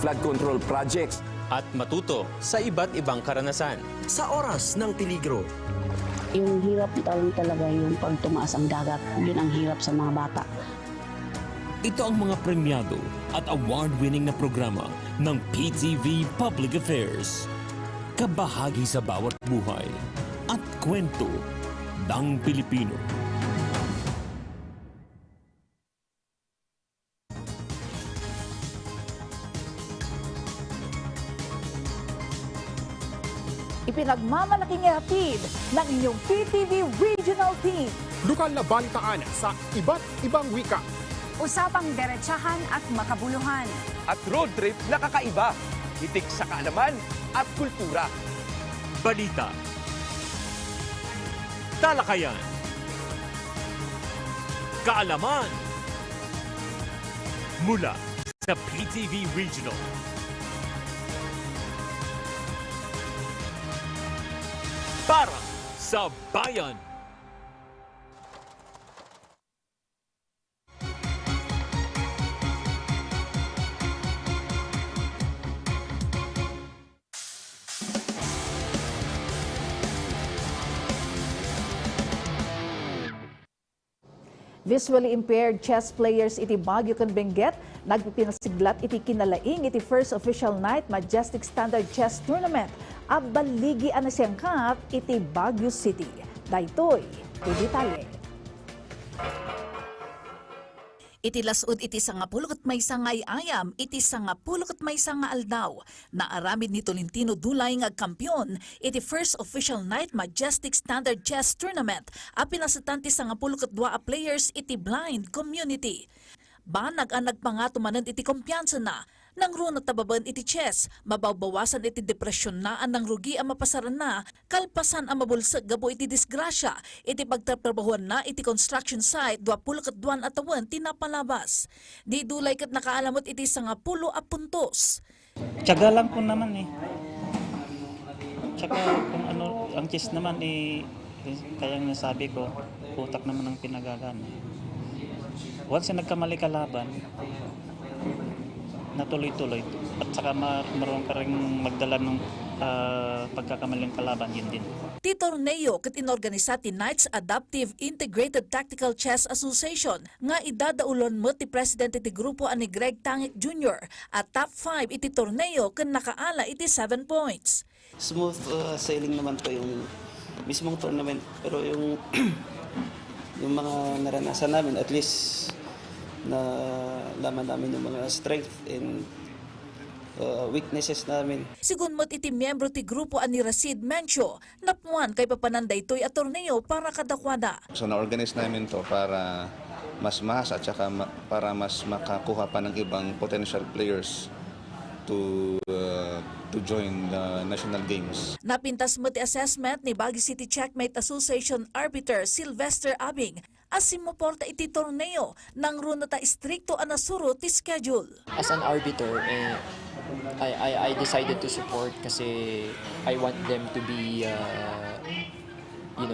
flood control projects? At matuto sa iba't ibang karanasan. Sa oras ng peligro. Yung hirap talaga yung pag tumaas ang dagat. Yun ang hirap sa mga bata. Ito ang mga premyado at award-winning na programa ng PTV Public Affairs. Kabahagi sa bawat buhay at kwento ng Pilipino. Ipinagmamalaking hatid ng inyong PTV Regional Team. Lokal na balitaan sa iba't ibang wika. Usapang derechahan at makabuluhan. At road trip na kakaiba, hitik sa kaalaman at kultura. Balita. Talakayan. Kaalaman. Mula sa PTV Regional. Para sa bayan. Visually impaired chess players iti Baguio kan Benguet nagpipinasiglat iti kinalaing iti first official night Majestic Standard Chess Tournament abaligi anasiyangkat iti Baguio City. Daytoy, detalye. Iti lasud iti sangapulot may sangay ayam, iti sangapulot may sanga aldaw. Naaramid ni Tolentino Dulay nga kampyon, iti first official night Majestic Standard Chess Tournament, a pinasatan ti sangapulot dua a players iti blind community. Banag ang nagpangatumanan iti kumpiyansa na, nang runa tababan iti chess, mabawbawasan iti depresyon na ang rugi ang mapasaran na, kalpasan ang mabulsag gabo iti disgrasya, iti pagtatrabahuan na iti construction site, 22 atawan tinapalabas. Di dulay kat nakaalamot iti 10 a puntos. Tiyaga lang po naman eh. Tsaka kung ano, ang chess naman eh, kaya nasabi ko, utak naman ang pinagagana. Once na nagkamali kalaban, natuloy-tuloy. At saka marunong ka rin magdala ng pagkakamaling kalaban, yun din. Ti torneo ket inorganisa ti Knights Adaptive Integrated Tactical Chess Association nga idadaulon mo ti presidente ti grupo ani Greg Tangik Jr. at top 5 iti torneo ken nakaala iti 7 points. Smooth sailing naman po yung mismong tournament, pero yung yung mga naranasan namin, at least na laman namin yung mga strength and weaknesses namin. Sigun mo't iti miyembro ti grupo ani Rasid Mencio, napuan kay papananday to'y at torneo para kadakwada. So na-organize namin to para mas mahas at saka para mas makakuha pa ng ibang potential players to join the national games. Napintas mo ti assessment ni Baguio City Checkmate Association Arbiter Sylvester Abing asim mo porta iti torneo nang runa ta istrikto anasuro ti schedule. As an arbiter, I decided to support kasi I want them to be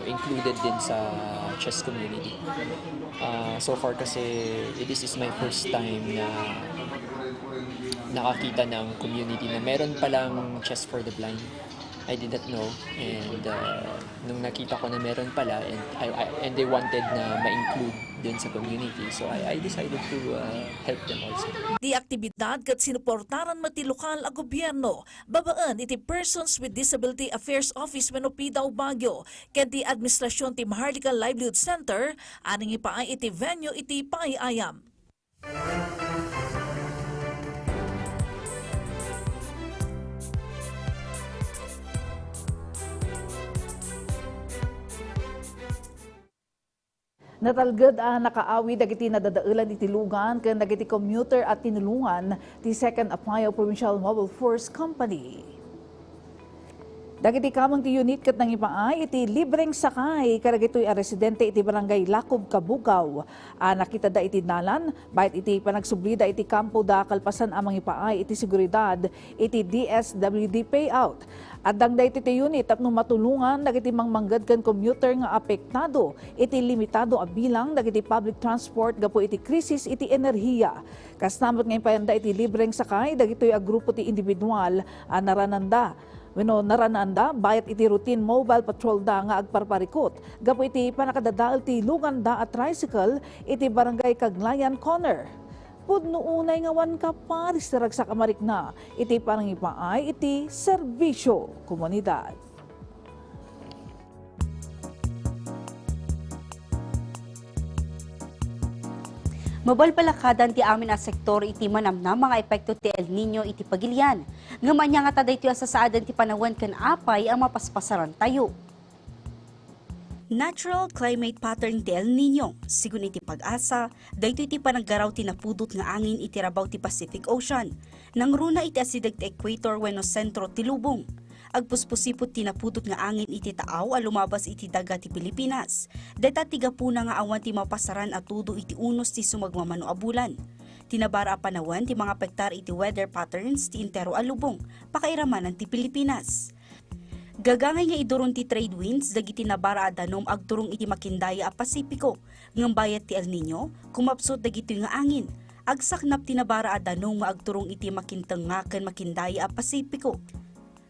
included din sa chess community. So far kasi this is my first time na nakakita ng community na meron palang chess for the blind. I did not know, and nung nakita ko na meron pala and they wanted na ma-include din sa community, so I decided to help them also. Di aktibidad kat sinuportaran mati lokal a gobyerno, babaan iti Persons with Disability Affairs Office wenno PDAW Baguio, ken ti administrasyon ti Maharlika Livelihood Center, aning ipaay iti venue iti paayayam. Natalged nakaawi dagiti nadadaulan iti lugan ken dagiti commuter at tinulungan ti Second Apayao Provincial Mobile Force Company. Dagiti kamang ti unit kat ng ipaay, iti libreng sakay, karagito'y a residente iti barangay Lacob, Kabugaw. Nakita da iti nalan, bayat iti panagsublida iti kampo da kalpasan amang ipaay, iti seguridad, iti DSWD payout. At dangda iti unit at nung matulungan, dagiti mangmanggad kan commuter nga apektado, iti limitado a bilang, dagiti public transport, gapo iti krisis, iti enerhiya. Kasnamot ngayon payanda iti libreng sakay, dagito'y a grupo ti individual, narananda. Narananda, bayat iti routine mobile patrol da nga agparparikot. Gapo iti panakadadaal ti lugan da at tricycle, iti barangay Kaglayan Corner. Pudno unay nga wan ka paris ragsak amarik na, iti panangipaay, iti serbisyo komunidad. Mabalbalakadan ti amin a sektor iti manamna mga epekto ti El Nino iti pagilian. Ngamanya nga taday ti asasaadan ti panawan kan apay ang mapaspasaran tayo. Natural climate pattern ti El Nino, sigun iti pag-asa, dayto iti panaggaraw ti napudot nga angin iti rabaw ti Pacific Ocean. Nangruna iti asideg ti equator wenno sentro ti lubong. Agpuspusipot ti napudot nga angin iti taaw a lumabas iti daga ti Pilipinas. Deta tiga puna nga awan ti mapasaran at tudo iti unos ti sumagmamano a bulan. Tinabara a panawan ti mga pektar iti weather patterns ti intero a lubong, pakairamanan ti Pilipinas. Gagangay nga iduron ti trade winds dagiti nabara a danom agturong iti Makindaya a Pasipiko. Ngam bayat ti El Nino, kumapsot dagiti nga angin. Agsaknap ti nabara a danom nga agturong iti Makintenga ken Makindaya a Pasipiko.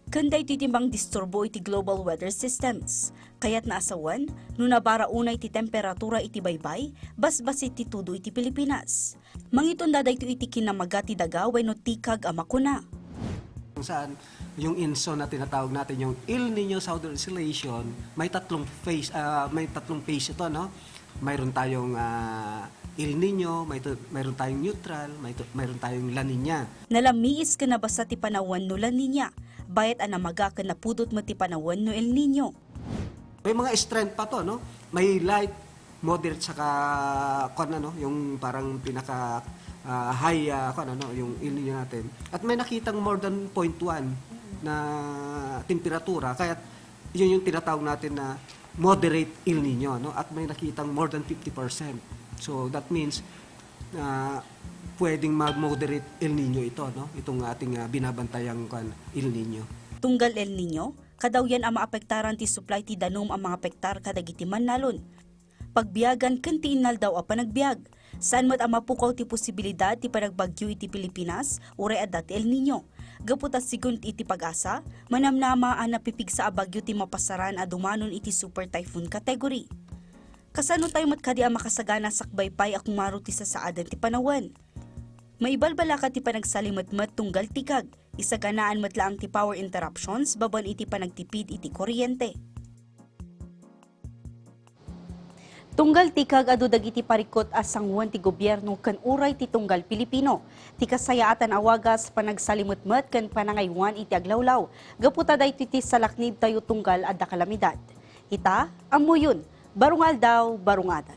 Kanday iti timbang disturbo iti global weather systems. Kaya't naasawan, no nabara unay iti temperatura iti baybay, basbas iti tudo iti Pilipinas. Mangiton daday iti kinamaga ti daga wenno tikag a makuna. Kung saan yung INSO na tinatawag natin, yung El Nino Southern Oscillation, may tatlong phase ito, no? Mayroon tayong El Nino, mayroon tayong neutral, mayroon tayong La Nina. Nalamiis ka na basta ti panawan no La Nina, bayat anamaga ka na pudot mo ti panawan no El Nino. May mga strength pa to, no? May light, moderate, saka yung parang pinaka high yung El Nino natin. At may nakitang more than 0.1 na temperatura, kaya yun yung tinatawag natin na moderate El Nino, no? At may nakitang more than 50%. So that means pwedeng mag-moderate El Nino ito, no? Itong ating binabantayang El Nino. Tunggal El Nino, kadaw yan ang maapektaran ti supply ti danom ang mga pektar kadagiti manalon. Pagbiyagan kantiinal daw a panagbiag. Saan mat ang mapukaw ti posibilidad ti panagbagyo iti Pilipinas uray adda ti El Nino. Gaputa sigun iti pag-asa, manamnama ang napipig sa abagyo ti mapasaran a dumanon iti super typhoon category. Kasano tayo matkadi ang makasagana sakbaypay akong maruti sa saadan ti panawan. Maibalbala ka ti panagsalimat-mat tunggal tikag, isaganaan matlaang ti power interruptions baban iti panagtipid iti kuryente. Tunggal tikag adu dagiti parikot as sangwan ti gobyerno kan uray ti tunggal Pilipino. Ti kasayaatan awagas panagsalimutmet kan panangaywan iti aglawlaw. Gaputa dayto ti salaknib tayo tunggal adda kalamidad. Ita, amo yun, barungal daw, barungadan.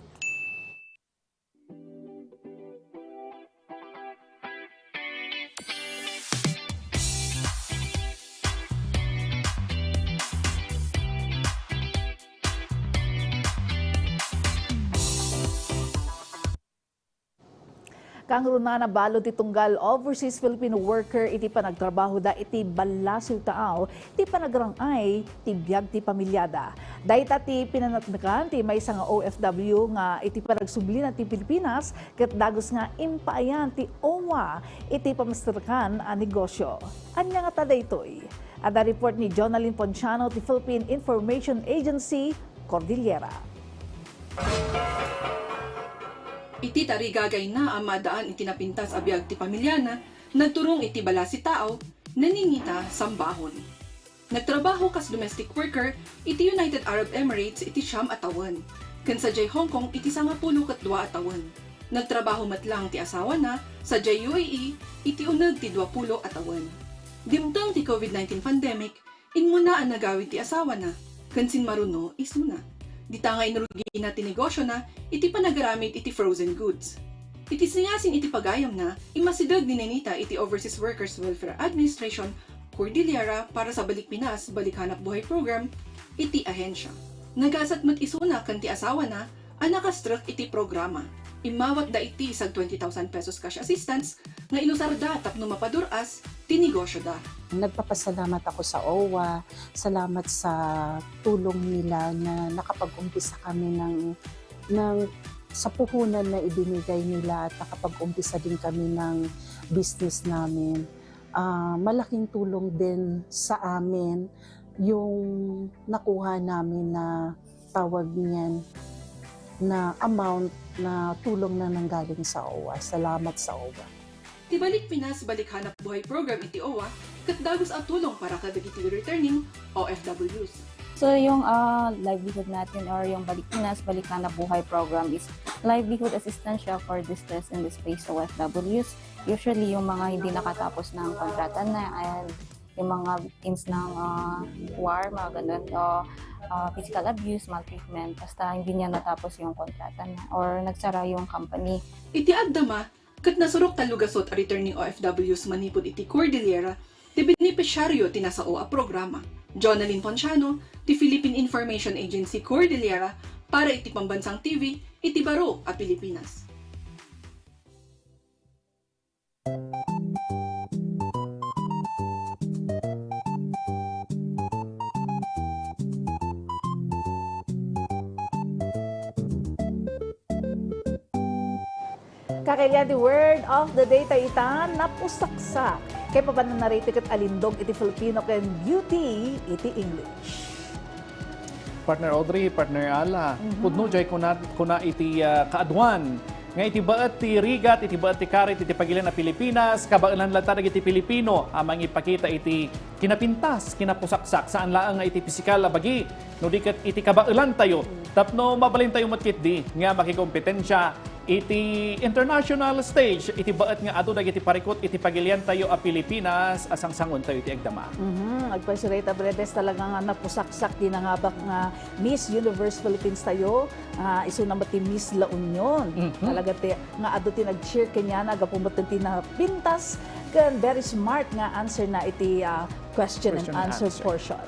Kang runa na balo ti tunggal overseas Filipino worker iti panagtrabaho da iti balasiw taaw ti panagrangay ti biag ti pamilyada. Dayta ti pinanatnakan ti may nga OFW nga iti panagsubli ti Pilipinas ket dagos nga impaayan ti OWA iti pamasterkan a negosyo. Anya nga tada itoy? Ada report ni Jonalyn Ponciano ti Philippine Information Agency, Cordillera. Iti tarigagay na ang madaan iti napintas abiyag ti pamilyana, nagturong iti bala si tao, naningita sambahon. Nagtrabaho kas domestic worker iti United Arab Emirates iti 9 atawan. Ken sa Jay Hong Kong iti 12 atawan. Nagtrabaho matlang ti asawa na sa Jay UAE iti uneg ti 20 atawan. Dimtang ti COVID-19 pandemic, inmuna ang nagawid ti asawa na, ken sin maruno isuna. Dita nga inurugi na ti negosyo na, iti panagaramit iti frozen goods. Iti sinyasin iti pagayam na, imasidag ni Nenita iti Overseas Workers Welfare Administration Cordillera para sa Balik Pinas, Balik Hanap Buhay program, iti ahensya. Nagasat mat isuna kan ti asawa na, anakastruck iti programa. Imawat da iti sag 20,000 pesos cash assistance nga inusar da tapno mapaduras ti negosyo da. Nagpapasalamat ako sa OWA, salamat sa tulong nila na nakapag-umpisa kami sa puhunan na ibinigay nila at nakapag-umpisa din kami ng business namin. Malaking tulong din sa amin yung nakuha namin na tawag niyan na amount na tulong na nanggaling sa OWA. Salamat sa OWA. Ti Balik Pinas, Balik Hanap Buhay program iti OWA, kat dagos at tulong para kadagiti returning OFWs. So yung livelihood natin or yung Balik Pinas, Balik Hanap Buhay program is livelihood assistance siya for distress and displaced OFWs. Usually yung mga hindi nakatapos ng kontrata na and yung mga victims ng war, mga ganun, physical abuse, maltreatment, basta hindi niya natapos yung kontrata na or nagsara yung company. Iti agdama, kat nasurok talugasot a returning OFWs manipod iti Cordillera, ti beneficiaryo ti nasa OA programa. Jonalyn Ponciano, ti Philippine Information Agency Cordillera, para iti Pambansang TV, iti Baro a Pilipinas. Kakailan the word of the day taitan napusaksak. Kaya pa ba na narito kat alindog iti Filipino ken beauty iti English. Partner Audrey, partner Ala, pudno jay kuna iti kaadwan. Nga iti baet ti rigat, iti baet ti karit, iti pagilan na Pilipinas, kabailan latag iti Pilipino, amang ipakita iti kinapintas, kinapusaksak, saan laang nga iti pisikal abagi, no dikat iti kabailan tayo, tapno mabalin tayo matkit di, nga makikompetensya, iti international stage, iti baet nga ado dagiti parikot, iti pagilian tayo a Pilipinas, asang sangon tayo iti agdama. Agpasureta Bredes talaga nga napusaksak din nga bak nga Miss Universe Philippines tayo, iso naman ti Miss La Union. Talaga ti nga ado ti nag-cheer kanya na gapumbatan ti na pintas, kan very smart nga answer na iti question and answer portion.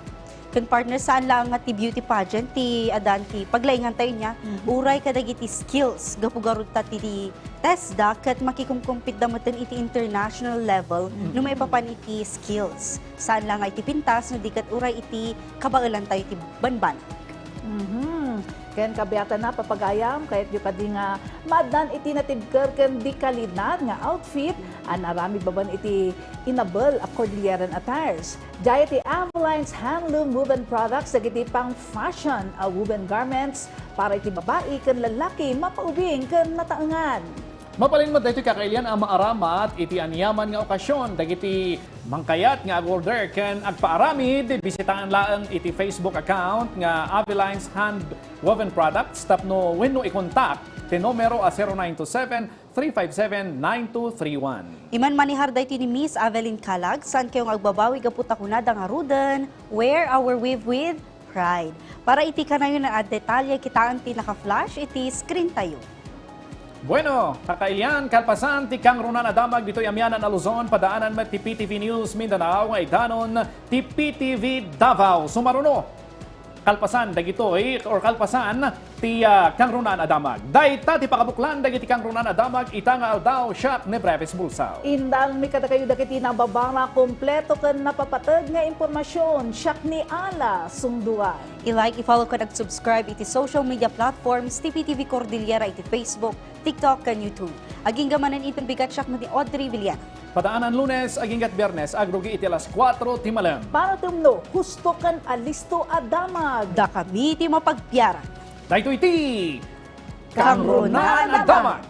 Kan partner saan lang nga ti beauty pageant ti adan ti paglaingan tayo niya uray kadagiti skills gapugarud ta ti TESDA ket makikumpit damoten iti international level no maipapan iti skills saan lang nga iti pintas no dikat uray iti kabailan tayo ti banban. Ken kabiyatan na papagayam kahit di pa di nga madan iti natibker ken di kalidad nga outfit anarami baban iti inabel a Cordilleran attires. Jaya ti Aveline's handloom woven products dagiti pang fashion a woven garments para iti babae ken lalaki mapaubing ken nataengan. Mapalin mo dito kakailian ang maaramat iti anyaman nga okasyon dagiti mangkayat nga order ken agpaaramid bisitaan laeng iti Facebook account nga Aveline's Hand Woven Products tapno wenno i-contact ti numero 0927-357-9231. Iman manihar dayti ni Miss Aveline Calag saan kayo agbabawi gaputa kunada nga ruden wear our weave with pride. Para iti kanayo na at detalye kitaan ti naka-flash iti screen tayo. Bueno, kakailian, kalpasan, ti Kang Ronan Adamag, dito'y amyanan na Luzon, padaanan met ti PTV News Mindanao, ay danon ti PTV Davao. Sumaruno, kalpasan, dagito'y, or kalpasan, ti Kang Ronan Adamag. Dayta, ti pakabuklan, dagiti Kang Ronan Adamag, itanga aldaw, siyak ni Breves Bulsaw. Indang mi kadakayo dagiti nababanga kompleto ken napapatag nga impormasyon, siyak ni Ala Sungduan. I-like, i-follow ka nag-subscribe iti social media platforms ti PTV Cordillera iti Facebook, TikTok kan YouTube. Aging gamanan itong bigat siyak ni Audrey Villana. Padaanan Lunes, aging gat Biyernes, agrugi iti alas 4 ti malam. Para tumno, husto kan alisto adamag. Da kami ti mapagpiyara. Dahito iti Kang Ronan Adamag.